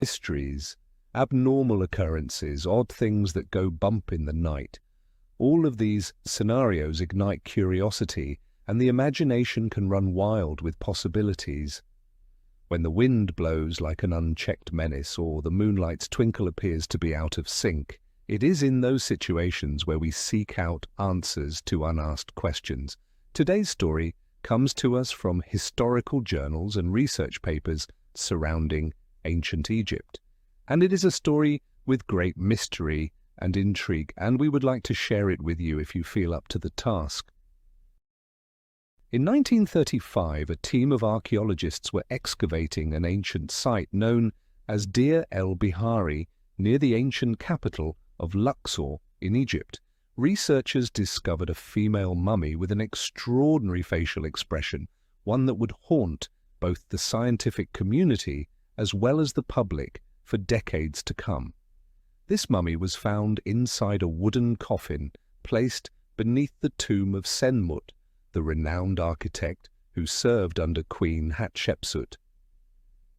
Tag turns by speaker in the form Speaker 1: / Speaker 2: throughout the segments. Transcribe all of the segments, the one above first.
Speaker 1: Mysteries, abnormal occurrences, odd things that go bump in the night. All of these scenarios ignite curiosity, and the imagination can run wild with possibilities. When the wind blows like an unchecked menace, or the moonlight's twinkle appears to be out of sync, it is in those situations where we seek out answers to unasked questions. Today's story comes to us from historical journals and research papers surrounding ancient Egypt. And it is a story with great mystery and intrigue, and we would like to share it with you if you feel up to the task. In 1935, a team of archaeologists were excavating an ancient site known as Deir el-Bahari near the ancient capital of Luxor in Egypt. Researchers discovered a female mummy with an extraordinary facial expression, one that would haunt both the scientific community as well as the public for decades to come. This mummy was found inside a wooden coffin placed beneath the tomb of Senmut, the renowned architect who served under Queen Hatshepsut.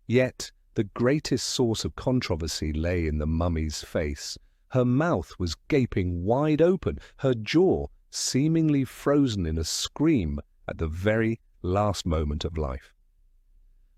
Speaker 1: Yet, the greatest source of controversy lay in the mummy's face. Her mouth was gaping wide open, her jaw seemingly frozen in a scream at the very last moment of life.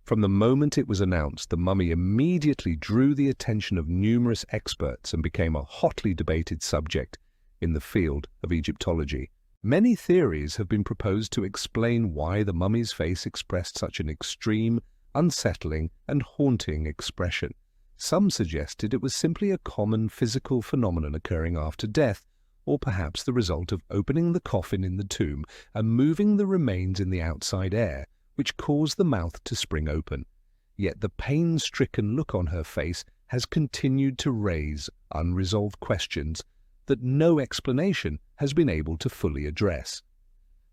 Speaker 1: From the moment it was announced, the mummy immediately drew the attention of numerous experts and became a hotly debated subject in the field of Egyptology. Many theories have been proposed to explain why the mummy's face expressed such an extreme, unsettling, and haunting expression. Some suggested it was simply a common physical phenomenon occurring after death, or perhaps the result of opening the coffin in the tomb and moving the remains in the outside air, which caused the mouth to spring open. Yet the pain-stricken look on her face has continued to raise unresolved questions that no explanation has been able to fully address.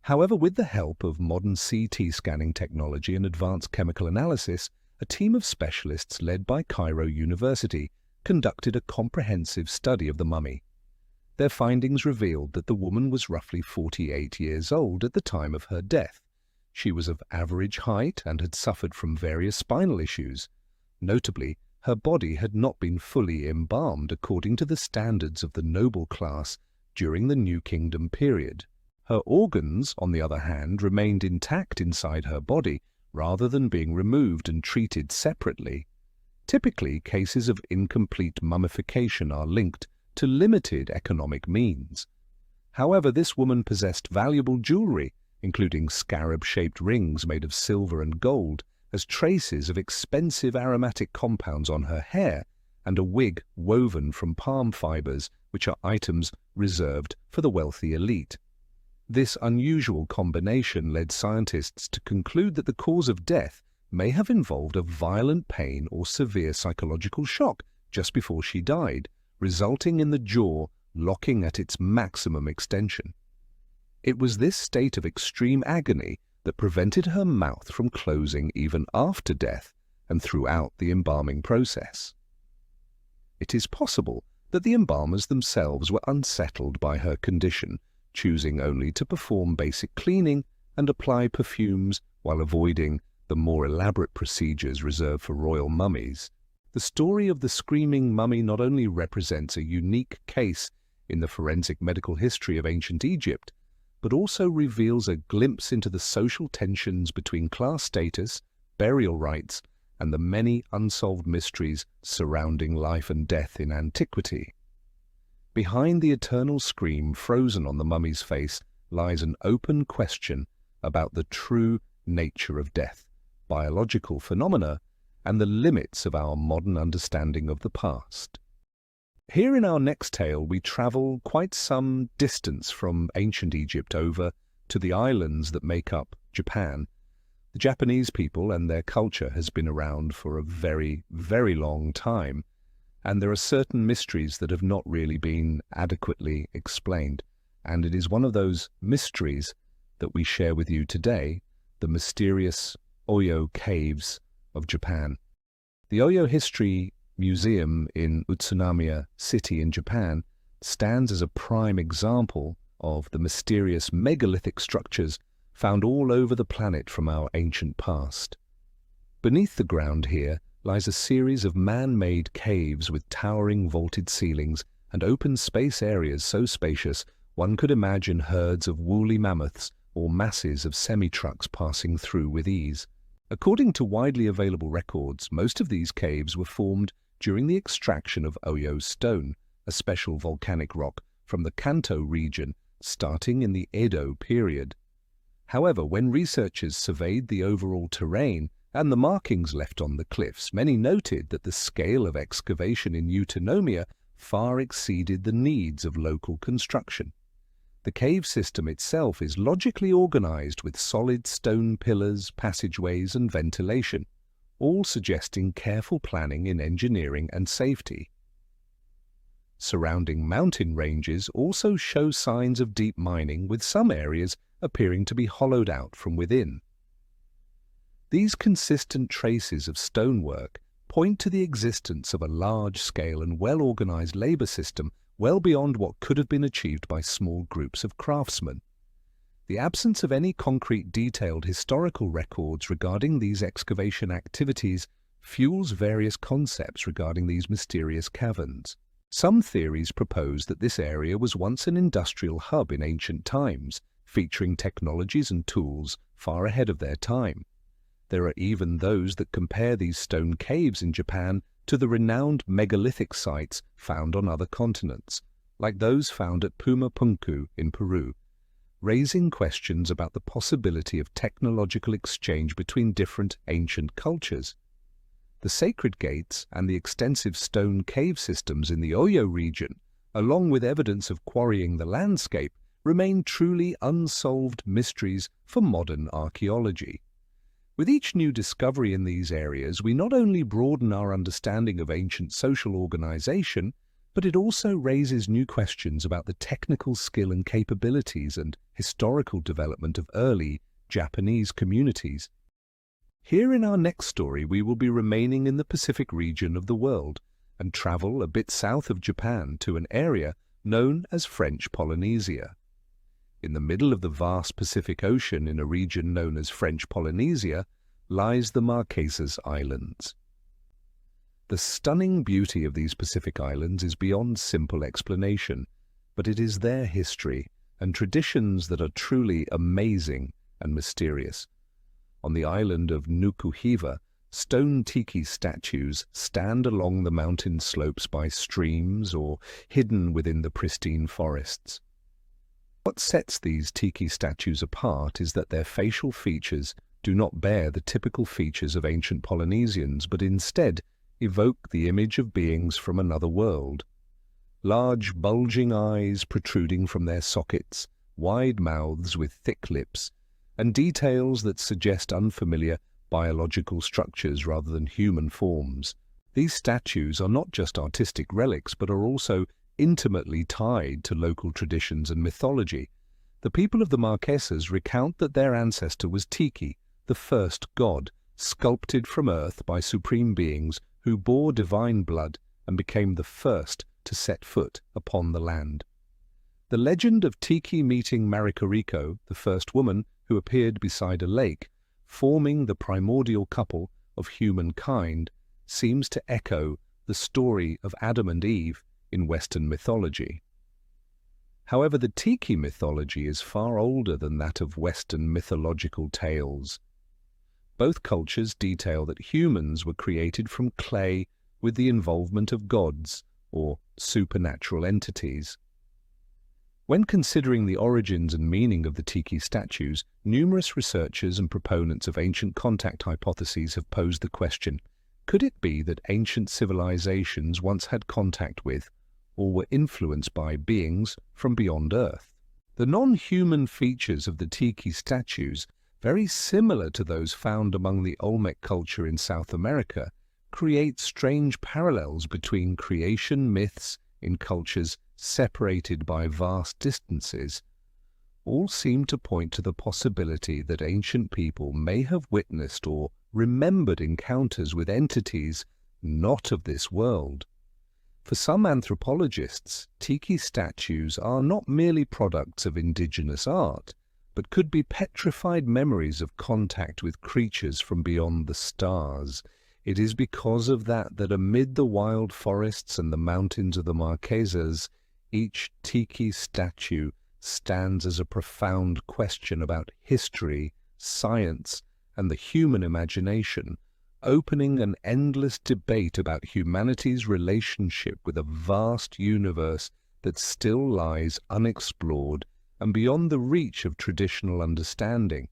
Speaker 1: However, with the help of modern CT scanning technology and advanced chemical analysis, a team of specialists led by Cairo University conducted a comprehensive study of the mummy. Their findings revealed that the woman was roughly 48 years old at the time of her death. She was of average height and had suffered from various spinal issues. Notably, her body had not been fully embalmed according to the standards of the noble class during the New Kingdom period. Her organs, on the other hand, remained intact inside her body rather than being removed and treated separately. Typically, cases of incomplete mummification are linked to limited economic means. However, this woman possessed valuable jewelry, including scarab-shaped rings made of silver and gold, as traces of expensive aromatic compounds on her hair, and a wig woven from palm fibers, which are items reserved for the wealthy elite. This unusual combination led scientists to conclude that the cause of death may have involved a violent pain or severe psychological shock just before she died, resulting in the jaw locking at its maximum extension. It was this state of extreme agony that prevented her mouth from closing even after death and throughout the embalming process. It is possible that the embalmers themselves were unsettled by her condition, choosing only to perform basic cleaning and apply perfumes while avoiding the more elaborate procedures reserved for royal mummies. The story of the screaming mummy not only represents a unique case in the forensic medical history of ancient Egypt, but also reveals a glimpse into the social tensions between class status, burial rites, and the many unsolved mysteries surrounding life and death in antiquity. Behind the eternal scream frozen on the mummy's face lies an open question about the true nature of death, biological phenomena, and the limits of our modern understanding of the past. Here in our next tale, we travel quite some distance from ancient Egypt over to the islands that make up Japan. The Japanese people and their culture has been around for a very, very long time, and there are certain mysteries that have not really been adequately explained. And it is one of those mysteries that we share with you today, the mysterious Oyo Caves of Japan. The Oyo History Museum in Utsunomiya City in Japan stands as a prime example of the mysterious megalithic structures found all over the planet from our ancient past. Beneath the ground here lies a series of man-made caves with towering vaulted ceilings and open space areas so spacious one could imagine herds of woolly mammoths or masses of semi-trucks passing through with ease. According to widely available records, most of these caves were formed during the extraction of Oyo stone, a special volcanic rock from the Kanto region starting in the Edo period. However, when researchers surveyed the overall terrain and the markings left on the cliffs, many noted that the scale of excavation in Eutonomia far exceeded the needs of local construction. The cave system itself is logically organized with solid stone pillars, passageways, and ventilation, all suggesting careful planning in engineering and safety. Surrounding mountain ranges also show signs of deep mining, with some areas appearing to be hollowed out from within. These consistent traces of stonework point to the existence of a large-scale and well-organized labor system well beyond what could have been achieved by small groups of craftsmen. The absence of any concrete detailed historical records regarding these excavation activities fuels various concepts regarding these mysterious caverns. Some theories propose that this area was once an industrial hub in ancient times, featuring technologies and tools far ahead of their time. There are even those that compare these stone caves in Japan to the renowned megalithic sites found on other continents, like those found at Puma Punku in Peru, raising questions about the possibility of technological exchange between different ancient cultures. The sacred gates and the extensive stone cave systems in the Oyo region, along with evidence of quarrying the landscape, remain truly unsolved mysteries for modern archaeology. With each new discovery in these areas, we not only broaden our understanding of ancient social organization, but it also raises new questions about the technical skill and capabilities and historical development of early Japanese communities. Here in our next story, we will be remaining in the Pacific region of the world and travel a bit south of Japan to an area known as French Polynesia. In the middle of the vast Pacific Ocean, in a region known as French Polynesia, lies the Marquesas Islands. The stunning beauty of these Pacific islands is beyond simple explanation, but it is their history and traditions that are truly amazing and mysterious. On the island of Nukuhiva, stone tiki statues stand along the mountain slopes by streams or hidden within the pristine forests. What sets these tiki statues apart is that their facial features do not bear the typical features of ancient Polynesians, but instead evoke the image of beings from another world. Large, bulging eyes protruding from their sockets, wide mouths with thick lips, and details that suggest unfamiliar biological structures rather than human forms. These statues are not just artistic relics, but are also intimately tied to local traditions and mythology. The people of the Marquesas recount that their ancestor was Tiki, the first god, sculpted from earth by supreme beings who bore divine blood and became the first to set foot upon the land. The legend of Tiki meeting Marikoriko, the first woman who appeared beside a lake, forming the primordial couple of humankind, seems to echo the story of Adam and Eve in Western mythology. However, the Tiki mythology is far older than that of Western mythological tales. Both cultures detail that humans were created from clay with the involvement of gods or supernatural entities. When considering the origins and meaning of the Tiki statues, numerous researchers and proponents of ancient contact hypotheses have posed the question, could it be that ancient civilizations once had contact with or were influenced by beings from beyond Earth? The non-human features of the Tiki statues, very similar to those found among the Olmec culture in South America, create strange parallels between creation myths in cultures separated by vast distances. All seem to point to the possibility that ancient people may have witnessed or remembered encounters with entities not of this world. For some anthropologists, Tiki statues are not merely products of indigenous art, but could be petrified memories of contact with creatures from beyond the stars, It is because of that that amid the wild forests and the mountains of the Marquesas, each tiki statue stands as a profound question about history, science, and the human imagination, opening an endless debate about humanity's relationship with a vast universe that still lies unexplored and beyond the reach of traditional understanding.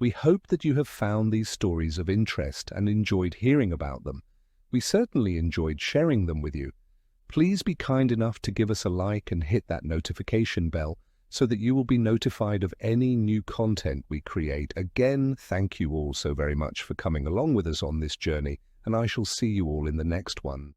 Speaker 1: We hope that you have found these stories of interest and enjoyed hearing about them. We certainly enjoyed sharing them with you. Please be kind enough to give us a like and hit that notification bell so that you will be notified of any new content we create. Again, thank you all so very much for coming along with us on this journey, and I shall see you all in the next one.